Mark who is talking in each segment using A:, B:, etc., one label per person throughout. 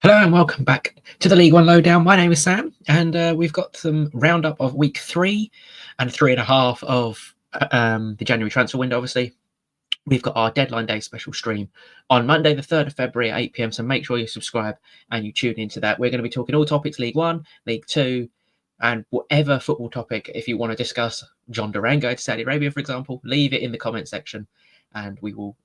A: Hello and welcome back to the League One Lowdown. My name is Sam, and we've got some roundup of week 3 and 3.5 of the January transfer window. Obviously, we've got our deadline day special stream on Monday, the 3rd of February at 8 p.m. So make sure you subscribe and you tune into that. We're going to be talking all topics: League One, League Two, and whatever football topic. If you want to discuss John Durango to Saudi Arabia, for example, leave it in the comment section, and we will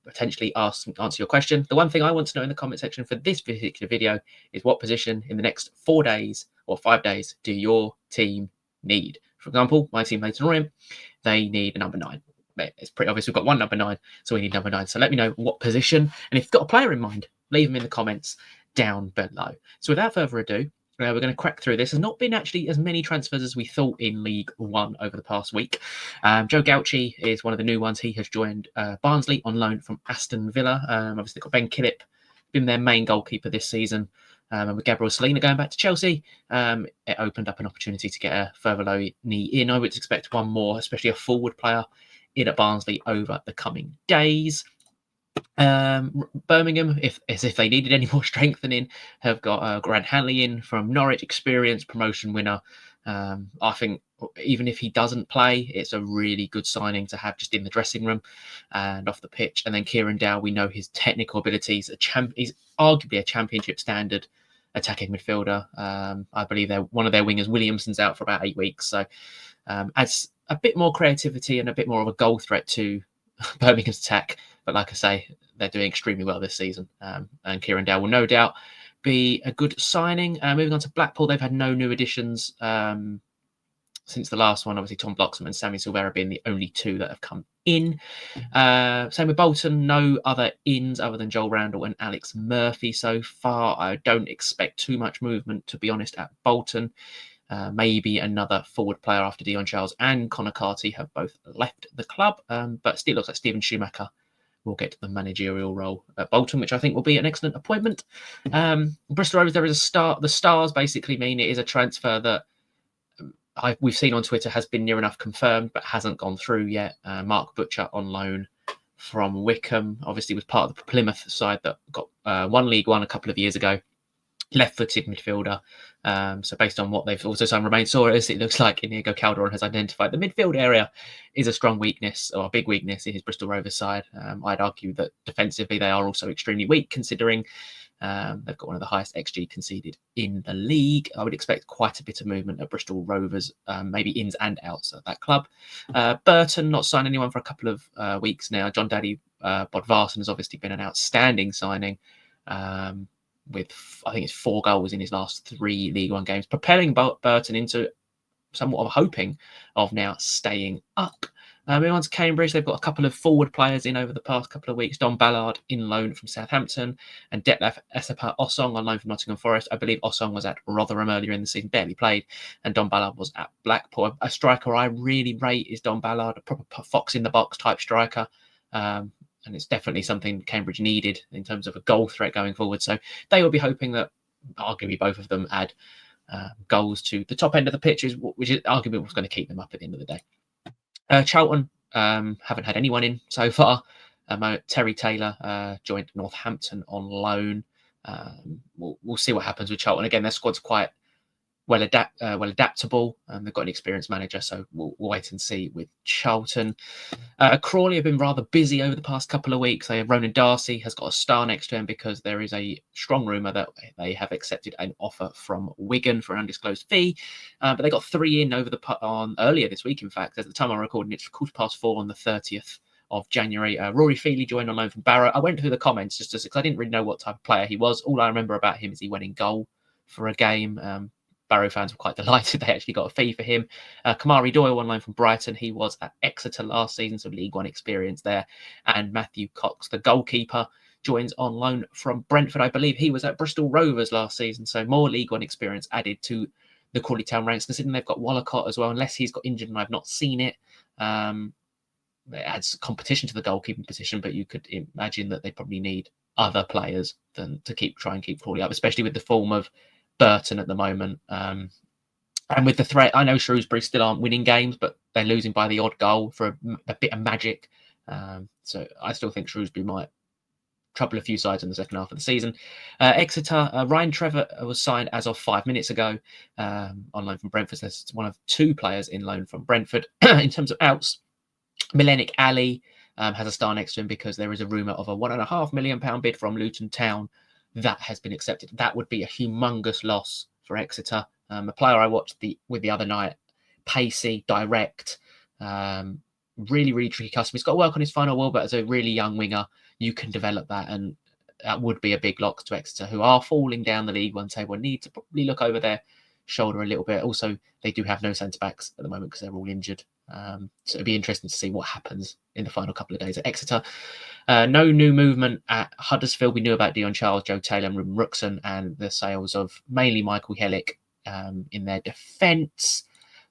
A: potentially answer your question. The one thing I want to know in the comment section for this particular video is what position in the next 4 days or 5 days do your team need? For example, my team, Leyton Orient, they need a number 9. It's pretty obvious we've got one number 9, so we need number 9. So let me know what position, and if you've got a player in mind, leave them in the comments down below. So without further ado, we're going to crack through this. There's not been actually as many transfers as we thought in League One over the past week. Joe Gauci is one of the new ones. He has joined Barnsley on loan from Aston Villa. Obviously, they've got Ben Killip, been their main goalkeeper this season. And with Gabriel Salina going back to Chelsea, it opened up an opportunity to get a further low knee in. I would expect one more, especially a forward player, in at Barnsley over the coming days. Birmingham, as if they needed any more strengthening, have got Grant Hanley in from Norwich, experienced promotion winner. I think even if he doesn't play, it's a really good signing to have just in the dressing room and off the pitch. And then Kieran Dow, we know his technical abilities. He's arguably a championship standard attacking midfielder. I believe one of their wingers, Williamson's out for about 8 weeks. So adds a bit more creativity and a bit more of a goal threat to Birmingham's attack. But like I say, they're doing extremely well this season. And Kieran Dow will no doubt be a good signing. Moving on to Blackpool, they've had no new additions since the last one. Obviously, Tom Bloxham and Sammy Silvera being the only two that have come in. Same with Bolton, no other ins other than Joel Randall and Alex Murphy so far. I don't expect too much movement, to be honest, at Bolton. Maybe another forward player after Dion Charles and Connor Carty have both left the club, but still looks like Stephen Schumacher will get the managerial role at Bolton, which I think will be an excellent appointment. Bristol Rovers, there is a start. The stars basically mean it is a transfer that we've seen on Twitter has been near enough confirmed, but hasn't gone through yet. Mark Butcher on loan from Wycombe, obviously was part of the Plymouth side that got won League One a couple of years ago. Left-footed midfielder. So based on what they've also signed Romain Soares, it looks like Inigo Calderon has identified the midfield area is a strong weakness, or a big weakness in his Bristol Rovers side. I'd argue that defensively they are also extremely weak, considering they've got one of the highest XG conceded in the league. I would expect quite a bit of movement at Bristol Rovers, maybe ins and outs at that club. Burton, not signed anyone for a couple of weeks now. John Daddy Bodvarsson has obviously been an outstanding signing. With, I think it's 4 goals in his last 3 League One games, propelling Burton into somewhat of a hoping of now staying up. Moving on to Cambridge, they've got a couple of forward players in over the past couple of weeks. Don Ballard in loan from Southampton, and Detlef Esepa Osong on loan from Nottingham Forest. I believe Osong was at Rotherham earlier in the season, barely played, and Don Ballard was at Blackpool. A striker I really rate is Don Ballard, a proper fox in the box type striker. And it's definitely something Cambridge needed in terms of a goal threat going forward. So they will be hoping that arguably both of them add goals to the top end of the pitch, which is arguably what's going to keep them up at the end of the day. Charlton haven't had anyone in so far. Terry Taylor joined Northampton on loan. We'll see what happens with Charlton. Again, their squad's quite well adaptable. They've got an experienced manager, so we'll wait and see with Charlton. Crawley have been rather busy over the past couple of weeks. Ronan Darcy has got a star next to him because there is a strong rumour that they have accepted an offer from Wigan for an undisclosed fee. But they got 3 in earlier this week. In fact, at the time I'm recording, it's 4:15 on the 30th of January. Rory Feely joined on loan from Barrow. I went through the comments just because I didn't really know what type of player he was. All I remember about him is he went in goal for a game. Barrow fans were quite delighted they actually got a fee for him. Kamari Doyle on loan from Brighton. He was at Exeter last season, so League One experience there. And Matthew Cox, the goalkeeper, joins on loan from Brentford. I believe he was at Bristol Rovers last season, so more League One experience added to the Crawley Town ranks, considering they've got Wallacott as well, unless he's got injured and I've not seen it. It adds competition to the goalkeeping position, but you could imagine that they probably need other players than to try and keep Crawley up, especially with the form of Burton at the moment. And with the threat, I know Shrewsbury still aren't winning games, but they're losing by the odd goal for a bit of magic. So I still think Shrewsbury might trouble a few sides in the second half of the season. Exeter, Ryan Trevor was signed as of 5 minutes ago on loan from Brentford. So that's one of 2 players in loan from Brentford. In terms of outs, Milenik Ali has a star next to him because there is a rumour of a £1.5 million bid from Luton Town that has been accepted. That would be a humongous loss for Exeter. A player I watched the other night, pacey, direct, really, really tricky customer. He's got to work on his final ball, but as a really young winger, you can develop that, and that would be a big loss to Exeter, who are falling down the League One table and need to probably look over their shoulder a little bit. Also, they do have no centre-backs at the moment because they're all injured. So it'd be interesting to see what happens in the final couple of days at Exeter. No new movement at Huddersfield. We knew about Dion Charles, Joe Taylor, and Ruben Ruxon, and the sales of mainly Michael Hellick in their defence.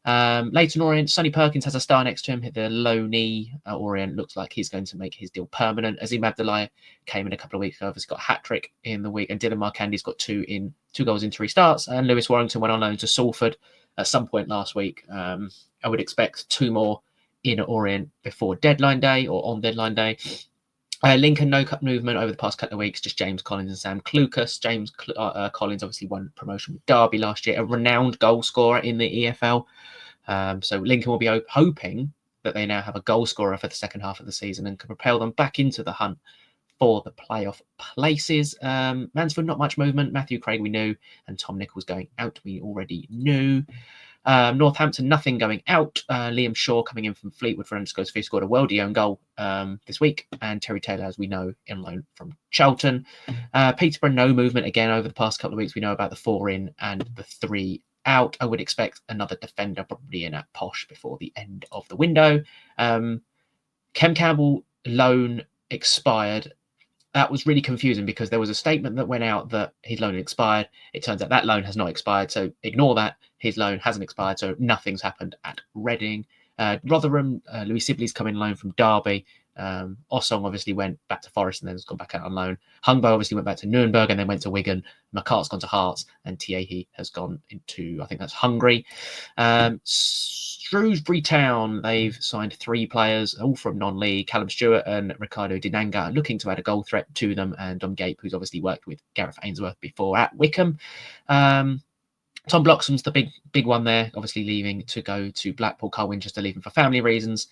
A: Leyton Orient, Sonny Perkins has a star next to him. The loanee Orient looks like he's going to make his deal permanent. Azim Abdullahi came in a couple of weeks ago. He's got a hat-trick in the week, and Dylan Markandy's got 2 goals in 3 starts. And Lewis Warrington went on loan to Salford at some point last week. I would expect 2 more in Orient before deadline day or on deadline day. Lincoln, no cup movement over the past couple of weeks, just James Collins and Sam Clucas. James Collins obviously won promotion with Derby last year, a renowned goal scorer in the EFL. So Lincoln will be hoping that they now have a goal scorer for the second half of the season and can propel them back into the hunt for the playoff places. Mansfield, not much movement. Matthew Craig we knew, and Tom Nichols going out we already knew. Northampton, nothing going out. Liam Shaw coming in from Fleetwood for Underscores who scored a worldy own goal this week, and Terry Taylor, as we know, in loan from Charlton. Peterborough, no movement again over the past couple of weeks. We know about the 4 in and the 3 out. I would expect another defender probably in at Posh before the end of the window. Kem Campbell loan expired. That was really confusing because there was a statement that went out that his loan had expired. It turns out that loan has not expired, so ignore that. His loan hasn't expired, so nothing's happened at Reading. Rotherham, Louis Sibley's come in loan from Derby. Osong obviously went back to Forest and then has gone back out on loan. Hungbo obviously went back to Nuremberg and then went to Wigan. McCart's gone to Hearts, and Tiehi has gone into, I think that's Hungary. Shrewsbury Town, they've signed 3 players, all from non-league. Callum Stewart and Ricardo Dinanga looking to add a goal threat to them, and Dom Gape, who's obviously worked with Gareth Ainsworth before at Wycombe. Tom Bloxham's the big one there, obviously leaving to go to Blackpool. Carl Winchester leaving for family reasons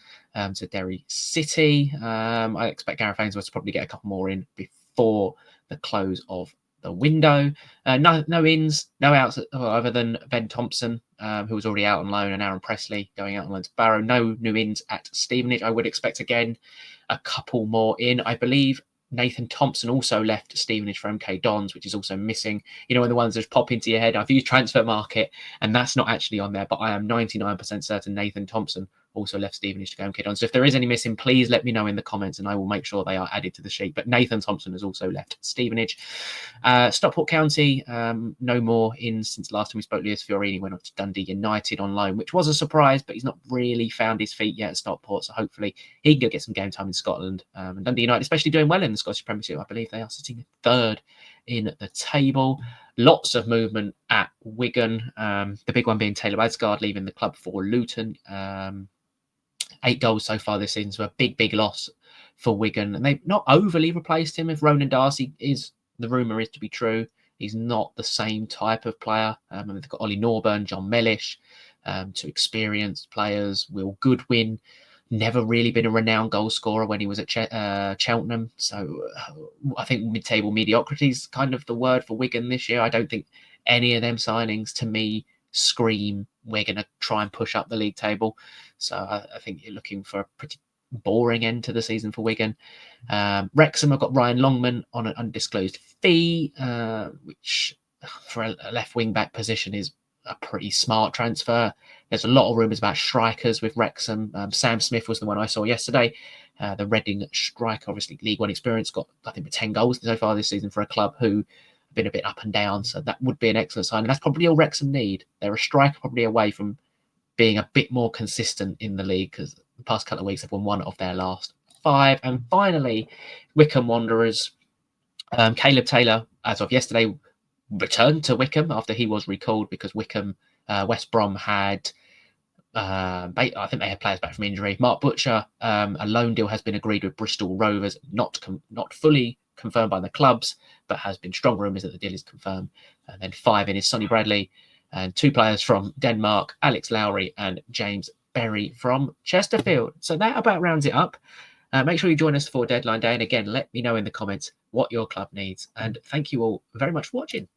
A: to Derry City. I expect Gareth Ainsworth to probably get a couple more in before the close of the window. No ins, no outs other than Ben Thompson, who was already out on loan, and Aaron Presley going out on loan to Barrow. No new ins at Stevenage. I would expect again a couple more in. I believe Nathan Thompson also left Stevenage for MK Dons, which is also missing. You know, when the ones that just pop into your head, I've used Transfer Market, and that's not actually on there, but I am 99% certain Nathan Thompson also left Stevenage to go MK Dons. So if there is any missing, please let me know in the comments, and I will make sure they are added to the sheet. But Nathan Thompson has also left Stevenage. Stockport County, no more in since last time we spoke. Lewis Fiorini went on to Dundee United on loan, which was a surprise, but he's not really found his feet yet at Stockport, so hopefully he can go get some game time in Scotland. And Dundee United especially doing well in the Scottish Premiership. I believe they are sitting 3rd in the table. Lots of movement at Wigan. The big one being Taylor Adsgard leaving the club for Luton. 8 goals so far this season, so a big loss for Wigan. And they've not overly replaced him. If Ronan Darcy the rumour is to be true, he's not the same type of player. They've got Ollie Norburn, John Mellish, 2 experienced players. Will Goodwin, never really been a renowned goal scorer when he was at Cheltenham. So I think mid-table mediocrity is kind of the word for Wigan this year. I don't think any of them signings to me scream we're going to try and push up the league table. So I think you're looking for a pretty boring end to the season for Wigan. Wrexham have got Ryan Longman on an undisclosed fee, which for a left wing back position is a pretty smart transfer. There's a lot of rumours about strikers with Wrexham. Sam Smith was the one I saw yesterday. The Reading striker, obviously League One experience, got I think 10 goals so far this season for a club who have been a bit up and down. So that would be an excellent sign. And that's probably all Wrexham need. They're a striker probably away from being a bit more consistent in the league, because the past couple of weeks they've won 1 of their last 5. And finally, Wycombe Wanderers. Caleb Taylor, as of yesterday, returned to Wycombe after he was recalled because Wycombe, West Brom had, I think they had players back from injury. Mark Butcher, a loan deal has been agreed with Bristol Rovers, not fully confirmed by the clubs, but has been strong rumours that the deal is confirmed. And then 5 in is Sonny Bradley, and 2 players from Denmark, Alex Lowry and James Berry from Chesterfield. So that about rounds it up. Make sure you join us for deadline day. And again, let me know in the comments what your club needs. And thank you all very much for watching.